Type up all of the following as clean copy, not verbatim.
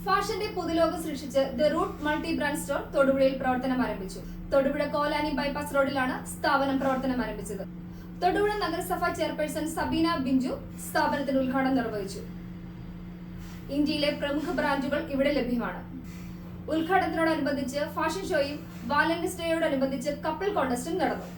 ഫാഷന്റെ പുതുലോകം സൃഷ്ടിച്ച് The Root multi brand store തൊടുപുഴയിൽ പ്രവർത്തനം ആരംഭിച്ചു. തൊടുപുഴ കോലാനി ബൈപ്പാസ് റോഡിലാണ് സ്ഥാപനം പ്രവർത്തനം ആരംഭിച്ചത്. തൊടുപുഴ നഗരസഭ ചെയർപേഴ്സൺ സബീന ബിഞ്ചു സ്ഥാപനത്തിന്റെ ഉദ്ഘാടനം നിർവഹിച്ചു. ഇന്ത്യയിലെ പ്രമുഖ ബ്രാൻഡുകൾ ഇവിടെ ലഭ്യമാണ്. ഉദ്ഘാടനത്തോടനുബന്ധിച്ച് ഫാഷൻ ഷോയും വാലന്റൈൻസ് ഡേയോടനുബന്ധിച്ച് കപ്പിൾ കോൺടെസ്റ്റും നടന്നു.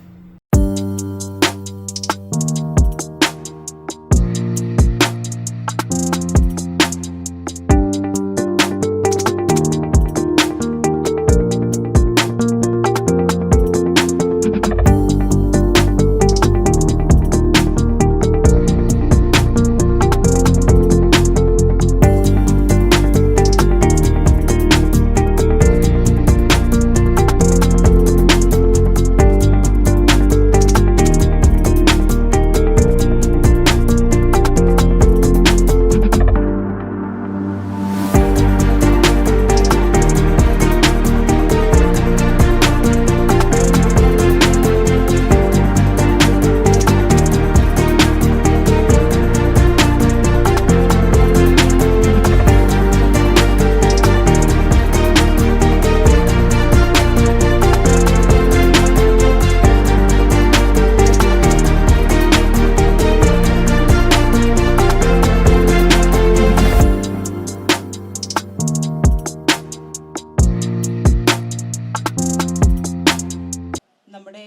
നമ്മുടെ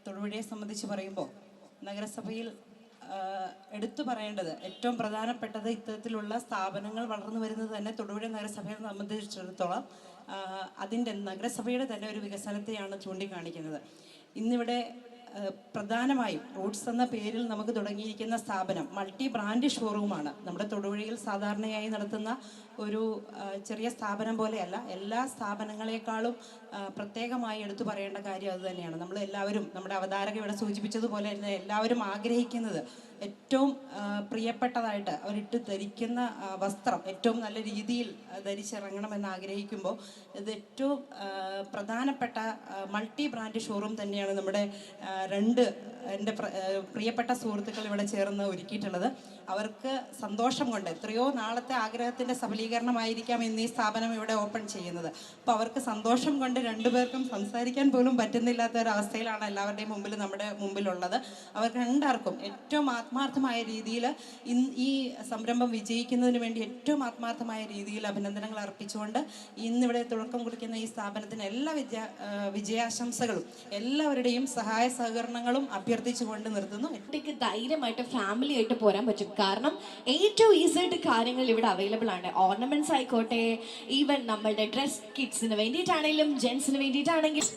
തൊടുപുഴയെ സംബന്ധിച്ച് പറയുമ്പോൾ നഗരസഭയിൽ എടുത്തു പറയേണ്ടത് ഏറ്റവും പ്രധാനപ്പെട്ടത് ഇത്തരത്തിലുള്ള സ്ഥാപനങ്ങൾ വളർന്നു വരുന്നത് തന്നെ തൊടുപുഴ നഗരസഭയെ സംബന്ധിച്ചിടത്തോളം അതിൻ്റെ നഗരസഭയുടെ തന്നെ ഒരു വികസനത്തെയാണ് ചൂണ്ടിക്കാണിക്കുന്നത്. ഇന്നിവിടെ പ്രധാനമായും റൂട്ട്സ് എന്ന പേരിൽ നമുക്ക് തുടങ്ങിയിരിക്കുന്ന സ്ഥാപനം മൾട്ടി ബ്രാൻഡ് ഷോറൂമാണ്. നമ്മുടെ തൊടുപുഴയിൽ സാധാരണയായി നടത്തുന്ന ഒരു ചെറിയ സ്ഥാപനം പോലെയല്ല, എല്ലാ സ്ഥാപനങ്ങളെക്കാളും പ്രത്യേകമായി എടുത്തു പറയേണ്ട കാര്യം അത് തന്നെയാണ്. നമ്മൾ എല്ലാവരും, നമ്മുടെ അവതാരക ഇവിടെ സൂചിപ്പിച്ചതുപോലെ തന്നെ, എല്ലാവരും ആഗ്രഹിക്കുന്നത് ഏറ്റവും പ്രിയപ്പെട്ടതായിട്ട് അവരിട്ട് ധരിക്കുന്ന വസ്ത്രം ഏറ്റവും നല്ല രീതിയിൽ ധരിച്ചിറങ്ങണമെന്ന് ആഗ്രഹിക്കുമ്പോൾ ഇത് ഏറ്റവും പ്രധാനപ്പെട്ട മൾട്ടി ബ്രാൻഡ് ഷോറൂം തന്നെയാണ് നമ്മുടെ എൻ്റെ പ്രിയപ്പെട്ട സുഹൃത്തുക്കൾ ഇവിടെ ചേർന്ന് ഒരുക്കിയിട്ടുള്ളത്. അവർക്ക് സന്തോഷം കൊണ്ട്, എത്രയോ നാളത്തെ ആഗ്രഹത്തിൻ്റെ സഫലീകരണമായിരിക്കാം ഇന്ന് ഈ സ്ഥാപനം ഇവിടെ ഓപ്പൺ ചെയ്യുന്നത്. അപ്പോൾ അവർക്ക് സന്തോഷം കൊണ്ട് രണ്ടുപേർക്കും സംസാരിക്കാൻ പോലും പറ്റുന്നില്ലാത്ത ഒരവസ്ഥയിലാണ് എല്ലാവരുടെയും മുമ്പിൽ നമ്മുടെ മുമ്പിലുള്ളത്. അവർക്ക് രണ്ടാർക്കും ഏറ്റവും ആത്മാർത്ഥമായ രീതിയിൽ ഈ സംരംഭം വിജയിക്കുന്നതിന് വേണ്ടി ഏറ്റവും ആത്മാർത്ഥമായ രീതിയിൽ അഭിനന്ദനങ്ങൾ അർപ്പിച്ചുകൊണ്ട് ഇന്നിവിടെ തുടക്കം കുറിക്കുന്ന ഈ സ്ഥാപനത്തിന് എല്ലാ വിജയാശംസകളും എല്ലാവരുടെയും സഹായ സഹകരണങ്ങളും അഭ്യർത്ഥിച്ചുകൊണ്ട് നിർത്തുന്നു. ഒറ്റയ്ക്ക് ധൈര്യമായിട്ട് ഫാമിലി ആയിട്ട് പോരാൻ പറ്റും. കാരണം ഏറ്റവും ഈസി ആയിട്ട് കാര്യങ്ങൾ ഇവിടെ അവൈലബിൾ ആണ്. ഓർണമെന്റ്സ് ആയിക്കോട്ടെ, ഈവൻ നമ്മളുടെ ഡ്രസ് കിഡ്സിന് വേണ്ടിയിട്ടാണെങ്കിലും ജെന്റ്സിന് വേണ്ടിയിട്ടാണെങ്കിലും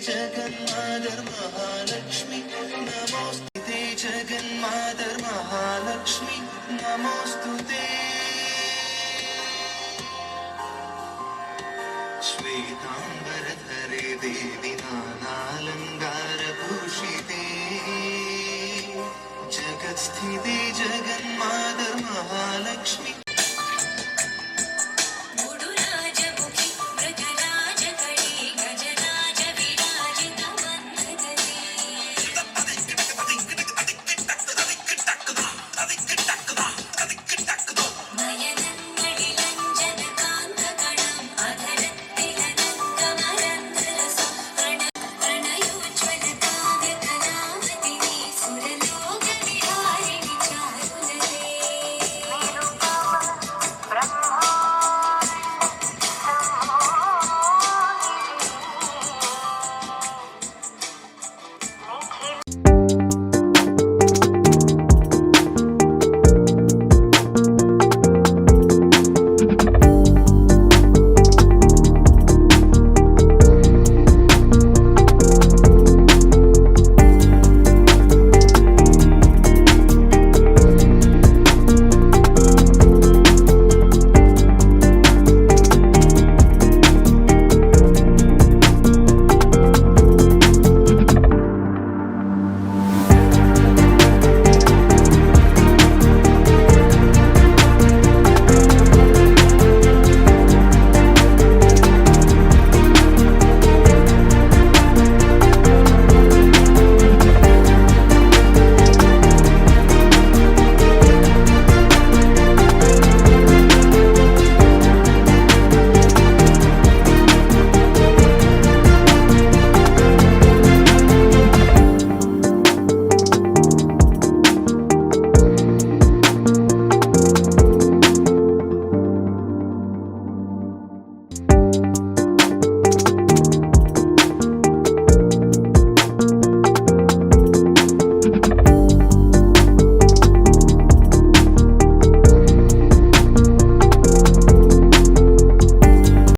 जगन्मातर महालक्ष्मी नमोस्तुते जगन्मातर महालक्ष्मी नमोस्तुते श्वेतांबरधरे देवी नानालंकारभूषिते जगत्स्थिते जगन्मातर महालक्ष्मी